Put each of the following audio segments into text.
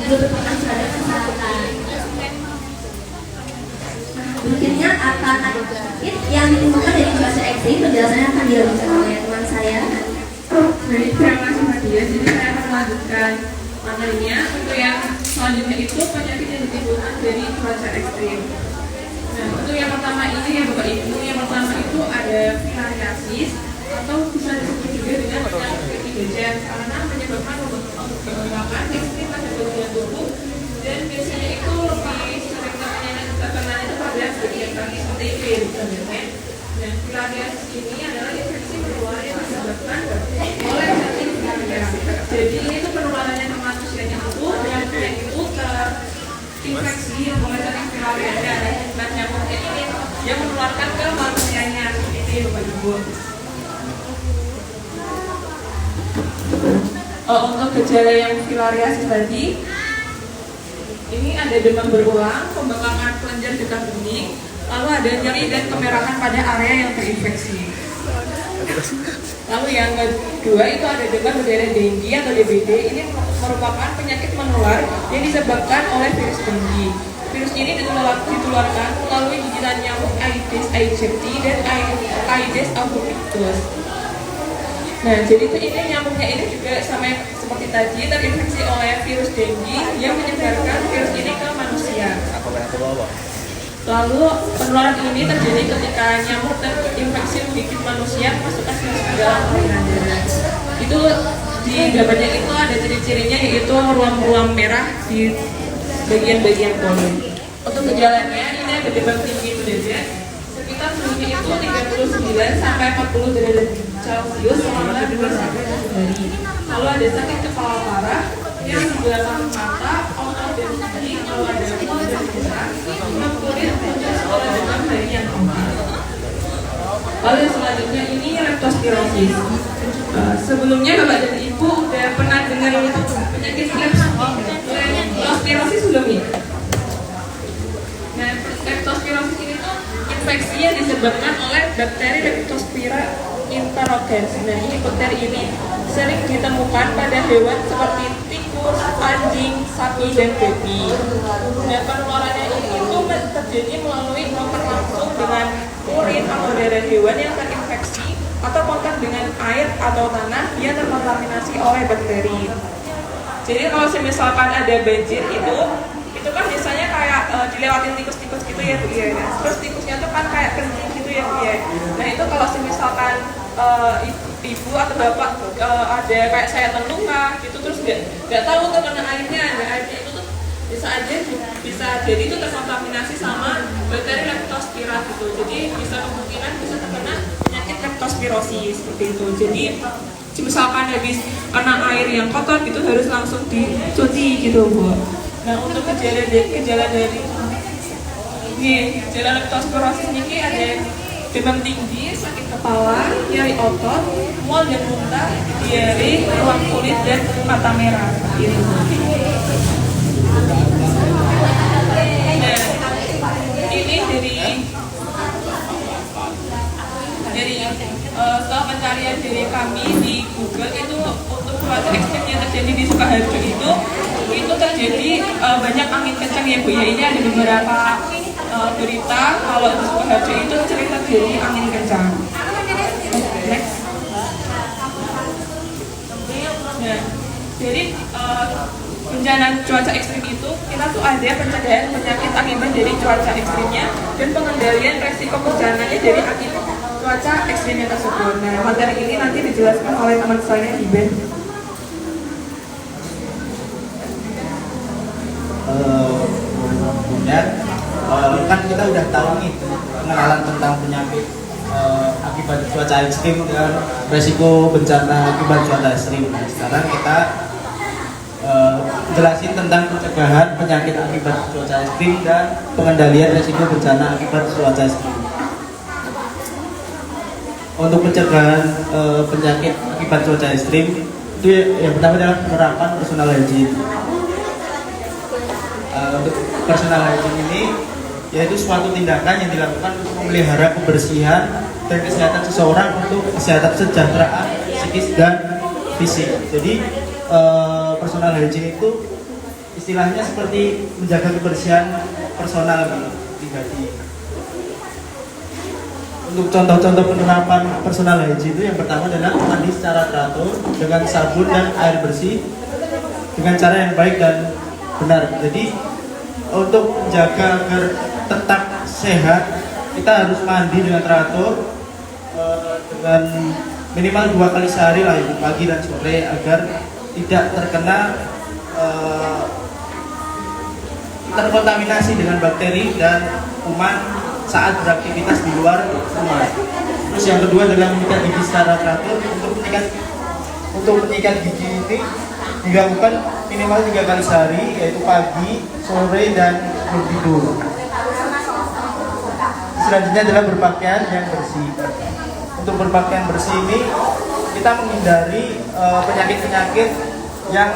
juga berpengaruh terhadap kesehatan. Berikutnya akan ada penyakit yang ditimbulkan dari cuaca ekstrim. Penjelasannya akan dilanjutkan oleh teman saya. Baik, terima kasih Nadia. Jadi saya akan melanjutkan materinya. Untuk yang selanjutnya itu penyakit yang ditimbulkan dari cuaca ekstrim. Nah, untuk yang pertama ini ya Bapak Ibu, yang pertama itu ada filariasis atau bisa disebut juga dengan penyakit Ibejan karena menyebabkan pembentukan ekstrim pada bagian tubuh dan biasanya itu lebih sering terkena itu pada bagian kaki seperti virus sebenarnya. Dan filariasis ini adalah infeksi menular yang disebabkan oleh penyakit filariasis. Jadi ini tuh penularannya ke manusianya itu dan itu terinfeksi oleh penyakit filariasis. Nah, nyamuknya ini yang menularkan ke manusianya. Ini Bapak Ibu. Untuk gejala yang filariasis tadi, ini ada demam berulang, pembengkakan kelenjar getah bening, lalu ada nyeri dan kemerahan pada area yang terinfeksi. Lalu yang kedua itu ada demam berdarah dengue atau DBD. Ini merupakan penyakit menular yang disebabkan oleh virus dengue. Virus ini ditularkan melalui gigitan nyamuk Aedes aegypti dan Aedes albopictus. Nah, jadi ini nyamuknya ini juga sama seperti tadi terinfeksi oleh virus dengue yang menyebarkan virus ini ke manusia. Lalu penularan ini terjadi ketika nyamuk terinfeksi menggigit manusia masukkan virus ke dalam aliran darah. Itu di gambarnya itu ada ciri-cirinya yaitu ruam-ruam merah di bagian-bagian kulit. Untuk gejalanya ini ada demam tinggi dada sekitar suhunya itu 39 sampai 40 derajat Celcius selama 2 sampai 3 hari. Lalu ada sakit kepala parah yang di belakang mata, otot dan gigi, lalu ada mual dan muntah, kulit pucat setelah demam hari yang keempat. Lalu yang selanjutnya ini leptospirosis. Sebelumnya Bapak dan Ibu udah pernah dengar penyakit leptospirosis belum ya? Nah, leptospirosis ini tuh infeksi yang disebabkan oleh bakteri Leptospira interrogens. Nah, ini bakteri ini sering ditemukan pada hewan seperti tikus, anjing, sapi, dan babi. Nah, penularannya ini itu terjadi melalui kontak langsung dengan urin atau darah hewan yang terinfeksi atau kontak dengan air atau tanah yang terkontaminasi oleh bakteri. Jadi kalau misalkan ada banjir itu kan biasanya kayak dilewatin tikus-tikus gitu ya Bu ya. Terus tikusnya tuh kan kayak kencing gitu ya Bu ya. Nah itu kalau misalkan ibu atau bapak ada kayak saya tenungan gitu terus nggak tahu kena airnya, airnya itu tuh bisa jadi itu terkontaminasi sama bakteri leptospira gitu. Jadi kemungkinan bisa terkena penyakit leptospirosis seperti itu. Jadi misalkan habis kena air yang kotor gitu harus langsung dicuci gitu Bu. Nah untuk gejala dari gejala leptospirosis ini ada demam tinggi, sakit kepala, nyeri otot, mual dan muntah, diare, ruam kulit dan mata merah. Gitu. Nah ini dari setelah pencarian dari kami di Google itu untuk cuaca ekstrim yang terjadi di Sukoharjo itu terjadi banyak angin kencang ya Bu ya. Ini ada beberapa berita kalau di Sukoharjo itu sering terjadi angin kencang. Next. Nah, jadi bencana cuaca ekstrim itu kita tuh ada pencegahan penyakit akibat dari cuaca ekstrimnya dan pengendalian resiko bencananya dari akibat cuaca ekstrimnya tersebut. Nah, materi ini nanti dijelaskan oleh teman saya Iben. Bunda, kan kita udah tahu nih pengenalan tentang penyakit akibat cuaca ekstrim dan resiko bencana akibat cuaca ekstrim. Sekarang kita jelasin tentang pencegahan penyakit akibat cuaca ekstrim dan pengendalian resiko bencana akibat cuaca ekstrim. Untuk pencegahan penyakit akibat cuaca ekstrim itu yang pertama adalah penerapan personal hygiene. Untuk personal hygiene ini yaitu suatu tindakan yang dilakukan untuk memelihara kebersihan dan kesehatan seseorang untuk kesehatan kesejahteraan psikis dan fisik. Jadi personal hygiene itu istilahnya seperti menjaga kebersihan personal pribadi. Untuk contoh-contoh penerapan personal hygiene itu yang pertama adalah mandi secara teratur dengan sabun dan air bersih dengan cara yang baik dan benar. Jadi untuk menjaga agar tetap sehat, kita harus mandi dengan teratur dengan minimal 2 kali sehari lah, pagi dan sore, agar tidak terkena terkontaminasi dengan bakteri dan kuman saat beraktivitas di luar rumah. Terus yang kedua adalah menyikat gigi secara teratur. Untuk menyikat gigi ini dilakukan minimal 3 kali sehari, yaitu pagi, sore, dan sebelum tidur. Selanjutnya adalah berpakaian yang bersih. Untuk berpakaian bersih ini kita menghindari penyakit-penyakit yang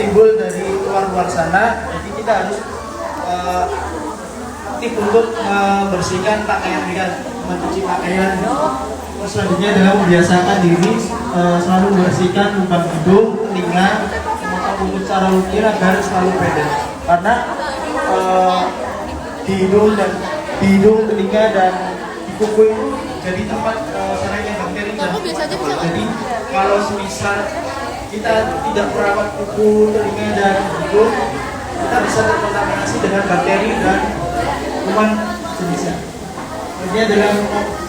timbul dari luar sana. Jadi kita harus aktif untuk membersihkan pakaian kita, mencuci pakaian. Selanjutnya adalah membiasakan diri selalu membersihkan lubang hidung, telinga, memotong rambut secara rutin agar selalu pendek. Karena di hidung, telinga, dan di kuku itu jadi tempat sarangnya bakteri. Jadi kalau semisal kita tidak merawat kuku, telinga, dan hidung, kita bisa terkontaminasi dengan bakteri dan kuman jenisnya. Ini adalah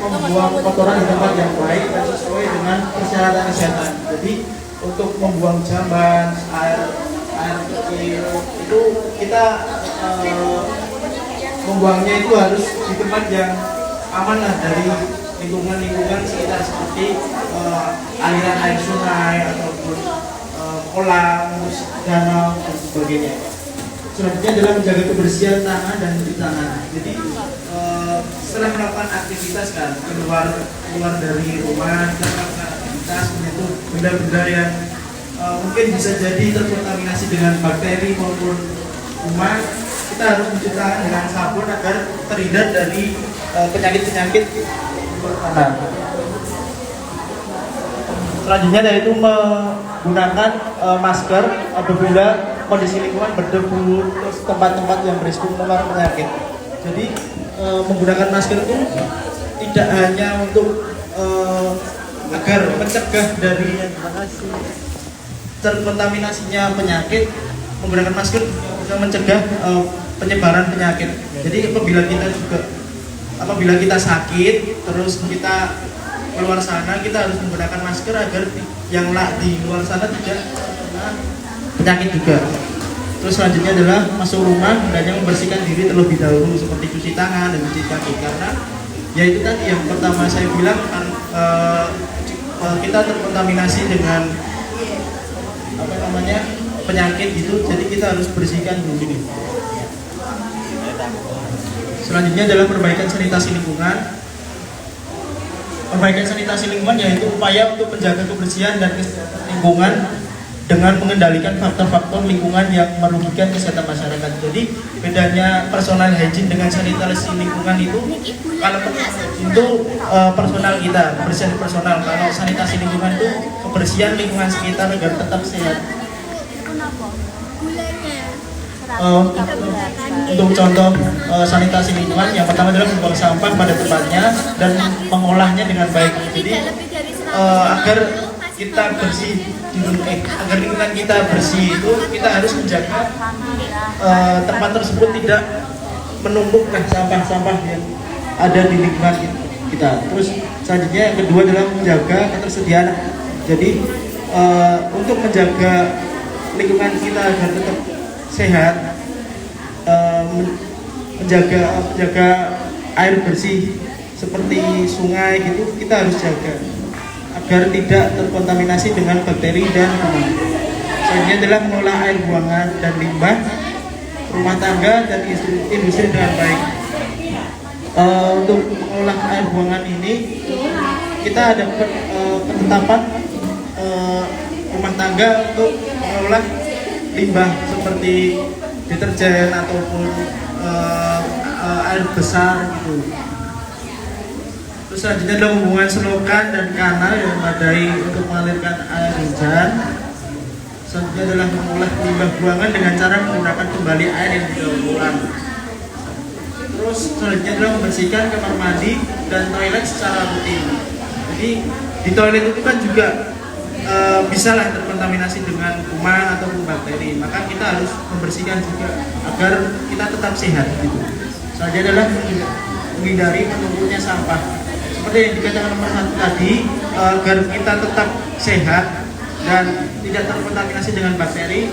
membuang kotoran di tempat yang baik dan sesuai dengan persyaratan kesehatan. Jadi untuk membuang jamban, air kecil itu kita membuangnya itu harus di tempat yang aman lah dari lingkungan sekitar, seperti aliran air sungai ataupun kolam, danau, dan sebagainya. Selanjutnya adalah menjaga kebersihan tangan dan cuci tangan. Jadi setelah melakukan aktivitas kan keluar dari rumah, kita melakukan aktivitas, menyentuh benda-benda yang mungkin bisa jadi terkontaminasi dengan bakteri maupun kuman, kita harus mencuci tangan dengan sabun agar terhindar dari penyakit-penyakit tangan. Selanjutnya yaitu menggunakan masker apabila kondisi lingkungan berdebu, terus tempat-tempat yang berisiko menular penyakit. Jadi menggunakan masker itu tidak hanya untuk agar mencegah dari terkontaminasinya penyakit, menggunakan masker bisa mencegah penyebaran penyakit. Jadi apabila kita sakit, terus kita keluar sana, kita harus menggunakan masker agar yang di luar sana tidak terkena penyakit juga. Terus selanjutnya adalah masuk rumah, hendaknya membersihkan diri terlebih dahulu, seperti cuci tangan dan cuci kaki. Karena ya itu tadi yang pertama saya bilang kan, kita terkontaminasi dengan penyakit gitu, jadi kita harus bersihkan dulu. Selanjutnya adalah perbaikan sanitasi lingkungan. Perbaikan sanitasi lingkungan yaitu upaya untuk menjaga kebersihan dan kesehatan lingkungan dengan mengendalikan faktor-faktor lingkungan yang merugikan kesehatan masyarakat. Jadi bedanya personal hygiene dengan sanitasi lingkungan itu, kalau itu personal kita, kebersihan personal. Kalau sanitasi lingkungan itu kebersihan lingkungan sekitar agar tetap sehat. Untuk contoh sanitasi lingkungan, yang pertama adalah membuang sampah pada tempatnya dan mengolahnya dengan baik. Jadi agar kita bersih, agar lingkungan kita bersih itu kita harus menjaga tempat tersebut tidak menumpuk sampah-sampah yang ada di lingkungan kita. Terus selanjutnya yang kedua adalah menjaga ketersediaan. Jadi untuk menjaga lingkungan kita agar tetap sehat, menjaga air bersih seperti sungai gitu, kita harus jaga agar tidak terkontaminasi dengan bakteri dan kuman. Selanjutnya adalah mengolah air buangan dan limbah rumah tangga dan industri dengan baik. Untuk mengolah air buangan ini kita ada ketetapan rumah tangga untuk mengolah limbah seperti deterjen ataupun air besar gitu. Terus selanjutnya adalah hubungan selokan dan kanal yang memadai untuk mengalirkan air hujan. Selanjutnya adalah mengolah limbah buangan dengan cara menggunakan kembali air yang didaur ulang. Terus selanjutnya adalah membersihkan kamar mandi dan toilet secara rutin. Jadi di toilet itu kan juga bisa lah terkontaminasi dengan kuman ataupun bakteri, maka kita harus membersihkan juga agar kita tetap sehat gitu. Selanjutnya adalah menghindari menumpuknya sampah. Seperti yang dikatakan nomor 1 tadi, agar kita tetap sehat dan tidak terkontaminasi dengan bakteri,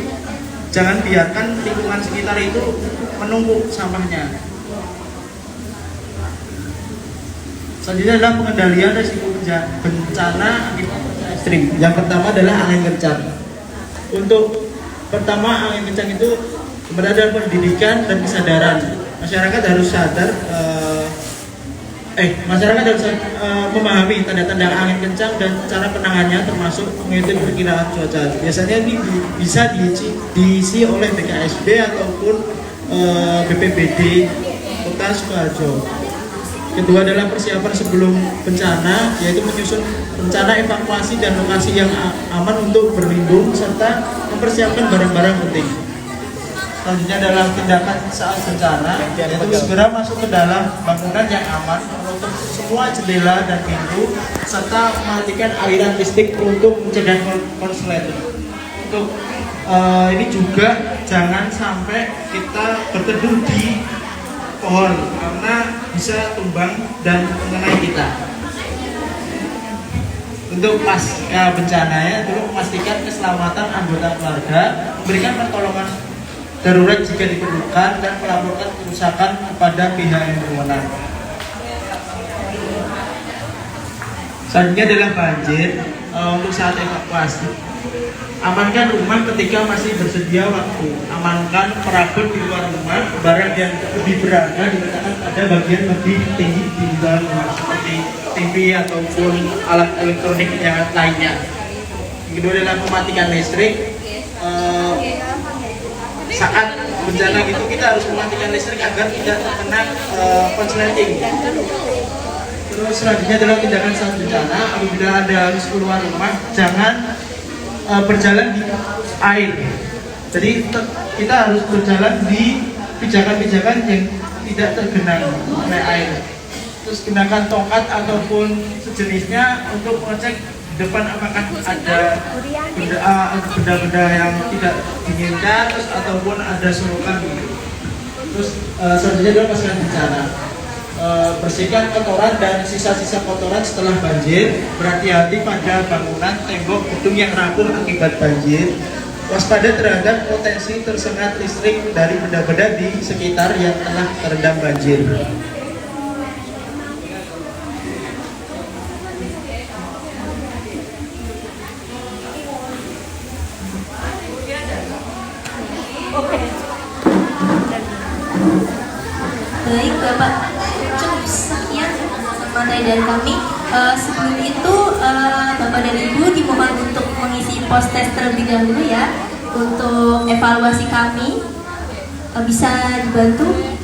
jangan biarkan lingkungan sekitar itu menumpuk sampahnya. Selanjutnya adalah pengendalian risiko bencana akibat ekstrim. Yang pertama adalah angin kencang. Untuk pertama angin kencang itu sebenarnya adalah pendidikan dan kesadaran. Masyarakat harus sadar, masyarakat harus memahami tanda-tanda angin kencang dan cara penanganannya, termasuk mengikuti perkiraan cuaca. Biasanya ini bisa diisi oleh BKSB ataupun BPBD Kota Sukoharjo. Kedua adalah persiapan sebelum bencana, yaitu menyusun rencana evakuasi dan lokasi yang aman untuk berlindung serta mempersiapkan barang-barang penting. Selanjutnya adalah tindakan saat bencana, yaitu segera masuk ke dalam bangunan yang aman, menutup semua jendela dan pintu, serta mematikan aliran listrik untuk mencegah konsleting. Untuk ini juga jangan sampai kita berteduh di pohon karena bisa tumbang dan mengenai kita. Untuk pasca bencana ya, dulu memastikan keselamatan anggota keluarga, memberikan pertolongan darurat jika diperlukan, dan melaporkan kerusakan kepada pihak yang berwenang. Selanjutnya adalah banjir. Untuk saat evakuasi, amankan rumah ketika masih bersedia waktu. Amankan perabot di luar rumah. Barang yang lebih berharga diletakkan pada bagian lebih tinggi di dalam rumah, seperti TV ataupun alat elektronik yang lainnya. Yang kedua adalah mematikan listrik. Saat bencana gitu kita harus mematikan listrik agar tidak terkena konsleting. Terus selanjutnya adalah tindakan saat bencana. Apabila Anda harus keluar rumah, jangan berjalan di air. Jadi kita harus berjalan di pijakan-pijakan yang tidak tergenang oleh air. Terus gunakan tongkat ataupun sejenisnya untuk mengecek di depan apakah ada benda-benda yang tidak diinginkan, terus ataupun ada sorotan. Terus selanjutnya adalah pasca bencana. Bersihkan kotoran dan sisa-sisa kotoran setelah banjir. Berhati-hati pada bangunan, tembok, gedung yang rapuh akibat banjir. Waspada terhadap potensi tersengat listrik dari benda-benda di sekitar yang telah terendam banjir. Baik Bapak, cukup sekian materi dari kami. Sebelum itu Bapak dan Ibu dimohon untuk mengisi post test terlebih dahulu ya, untuk evaluasi kami. Bisa dibantu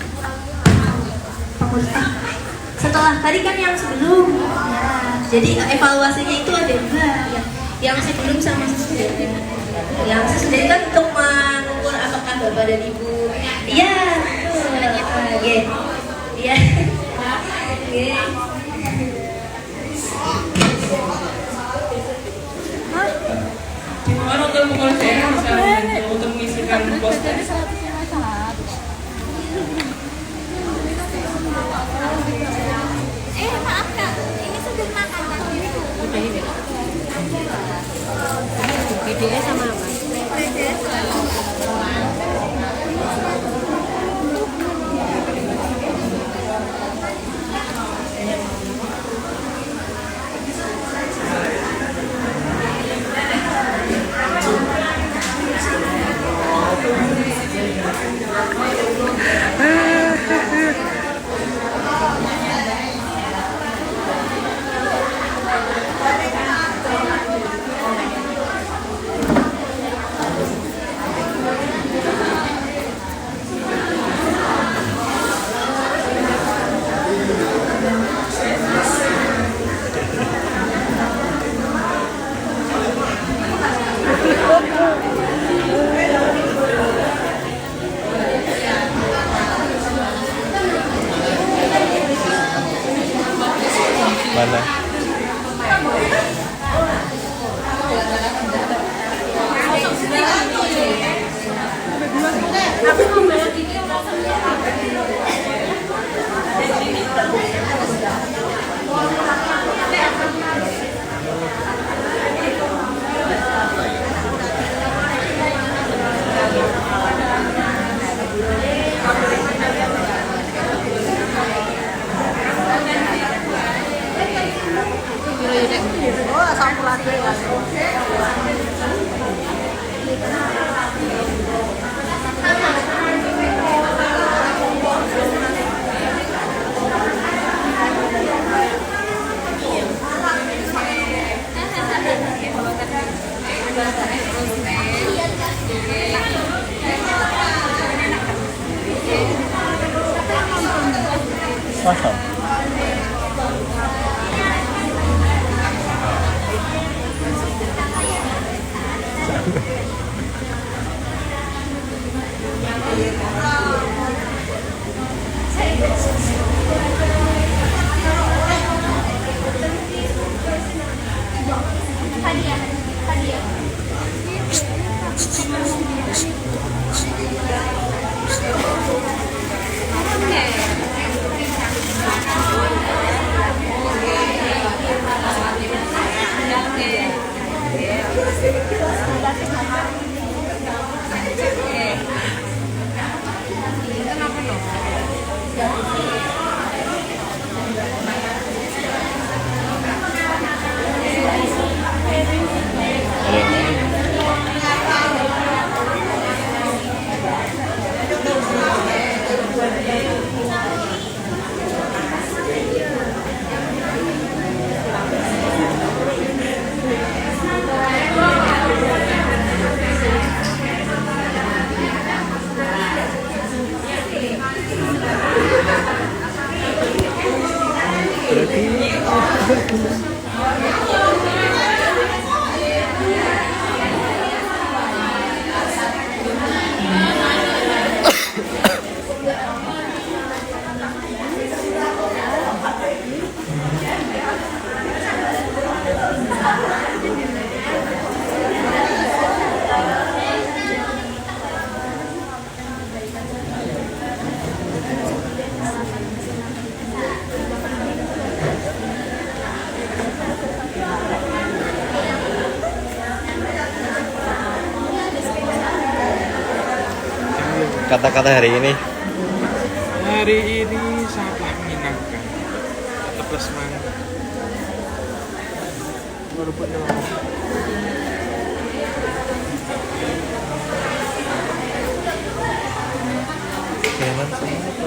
Pak Mustafa. Setelah tadi kan yang sebelum ya, jadi evaluasinya itu ada dua ya, yang sebelum sama sesudah. Yang sesudah kan untuk mengukur apakah Bapak dan Ibu iya betul. Iya. Oke. Dimohon untuk menguasai untuk mengisikan poster. Maaf Kak, ini sudah makan tadi. Udah ini. BDS sama apa? BDS. Paham. Hadiah, hadiah. Kata-kata hari ini. Hari ini sangatlah menyenangkan. Tetaplah semangat. Walaupun Jalan sama apa?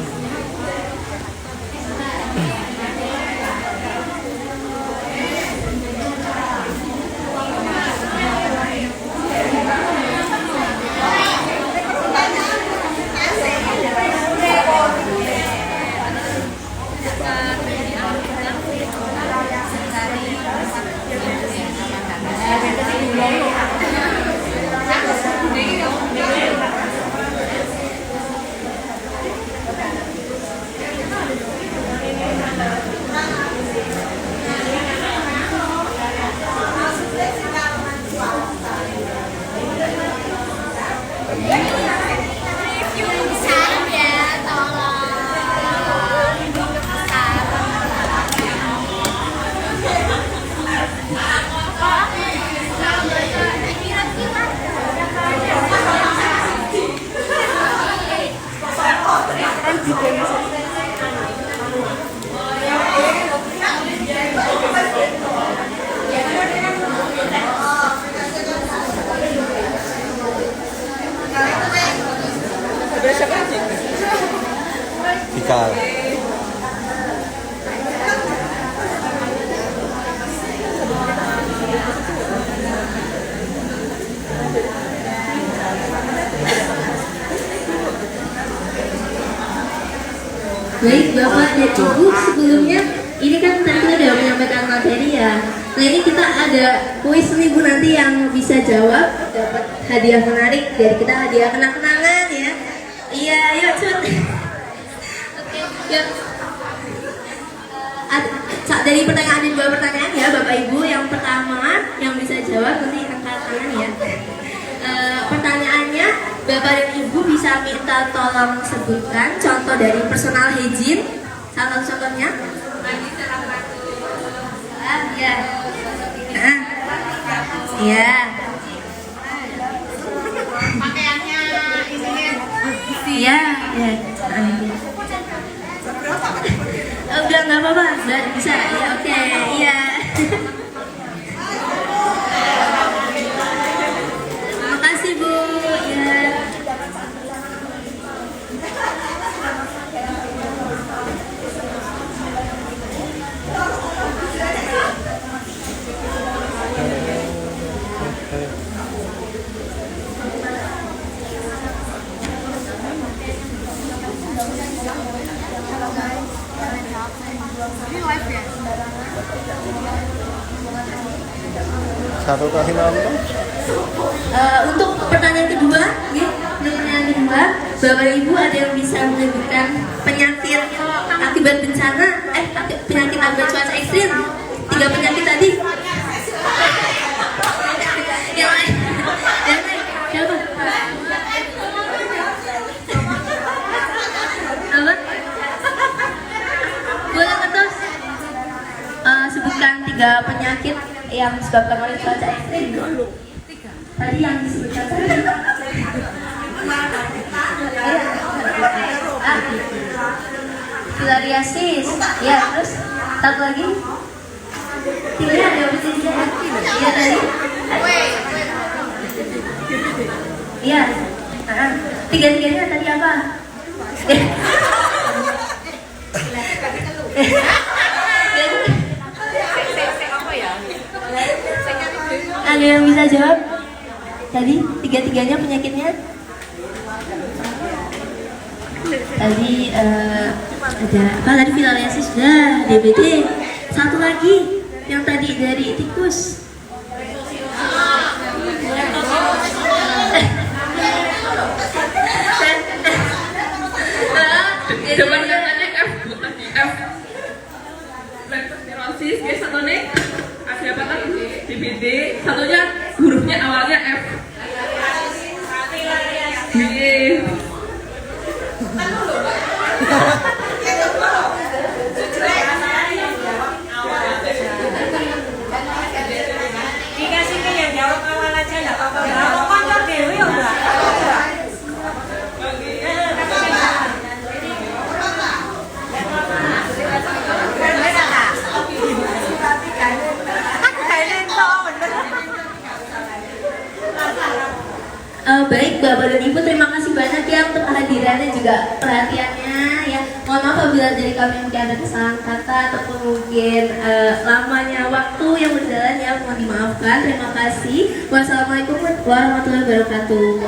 Fikal. Baik Bapak dan Ibu, sebelumnya ini kan tadi kita udah menyampaikan materi ya. Nah ini kita ada kuis nih Bu, nanti yang bisa jawab dapat hadiah menarik dari kita, hadiah kenang-kenangan ya. Iya, yuk cut. Oke, yuk. Dari pertanyaan dan dua pertanyaan ya Bapak Ibu. Yang pertama yang bisa jawab nanti angkat tangan ya. Pertanyaannya, Bapak dan Ibu bisa minta tolong sebutkan contoh dari personal hygiene. Salah satu contohnya. Ya. Ya. Pakaiannya ini Ya. Ya. Udah nggak apa-apa, udah bisa. Ya oke. Iya. Makasih Bu. Ya. Satu kasih nonton. Untuk pertanyaan kedua, ya, untuk pertanyaan kedua, Bapak dan Ibu ada yang bisa menyebutkan penyakit akibat bencana, penyakit akibat cuaca ekstrim? 3 penyakit tadi. Yang lain, siapa? Apa? Boleh terus sebutkan 3 penyakit yang disebabkan oleh cuaca ekstrim. Tadi yang disebutkan tadi. Filariasis. Ya, terus satu lagi. Tidak ada tidak. Iya tadi. Iya. Tiga-tiganya tadi apa? Ada yang bisa jawab? Tadi tiga-tiganya penyakitnya? Tadi ada apa? Tadi filariasis sudah, DBD. Satu lagi yang tadi dari tikus. Depan katanya F, tadi F. Leptospirosis, guys, satunya siapa tadi? DBD, satunya hurufnya awalnya F. Iya. Dikasih ke yang jawab awal aja nggak apa-apa. Kalau kantor dewi ya enggak. Baik Bapak dan Ibu, terima kasih banyak ya untuk kehadirannya juga perhatiannya ya. Mohon maaf apabila dari kami mungkin ada kesalahan kata ataupun mungkin lamanya waktu yang berjalan ya, mohon dimaafkan. Terima kasih. Wassalamualaikum warahmatullahi wabarakatuh.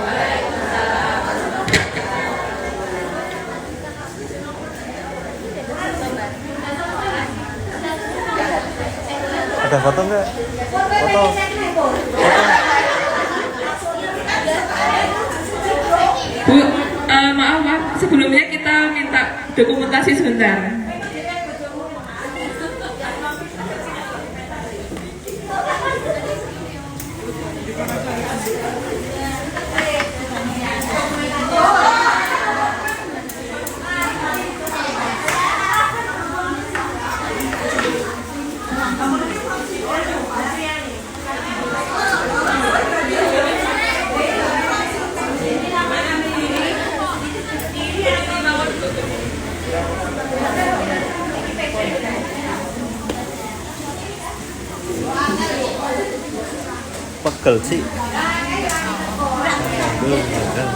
Ada foto nggak? Foto. Bu, maaf, sebelumnya kita minta dokumentasi sebentar. Pegel sih. Belum ada.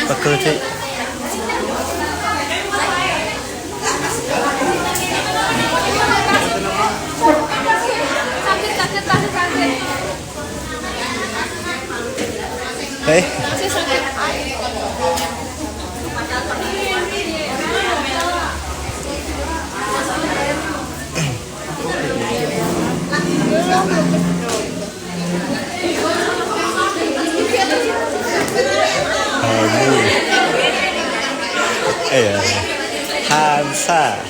Pegel sih. Hansa.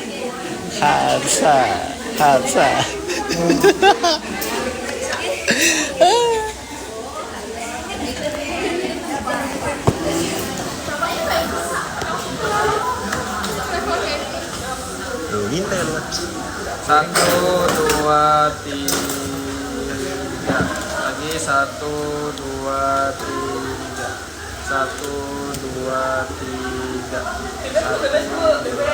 Satu, dua, tiga. Lagi 1, 2, 3. 1, 2, 3. 1, 2, 3.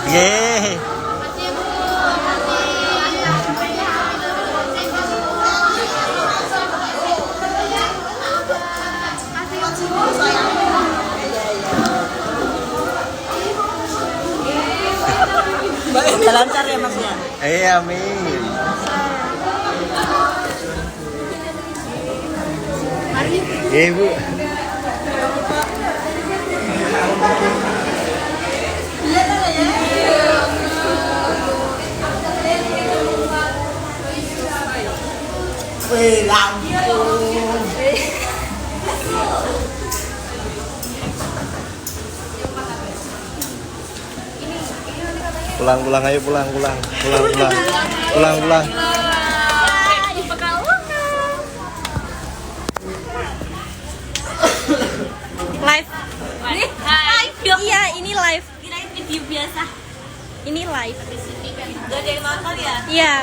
Yeay. Lancar ya Mas ya. Amin. Bu. Pulang ayo pulang. Live. Iya, ini live. Kirain video biasa. Ini live. Gak ada yang nonton ya? Iya.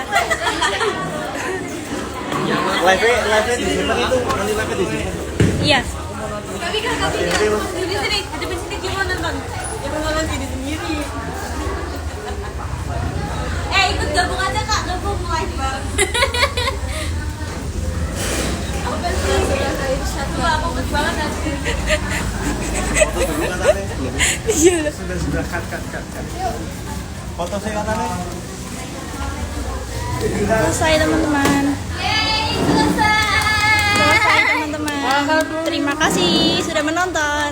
Live di sini itu, nanti live di sini. Iya. Tapi kan di sini, ada di sini gimana nonton? Ya nonton diri sendiri. Ikut gabung aja Kak, gabung live bareng. Aku bet banget nanti. Sudah cut. Foto saya katanya. Selesai teman-teman. Selesai teman-teman. Terima kasih sudah menonton.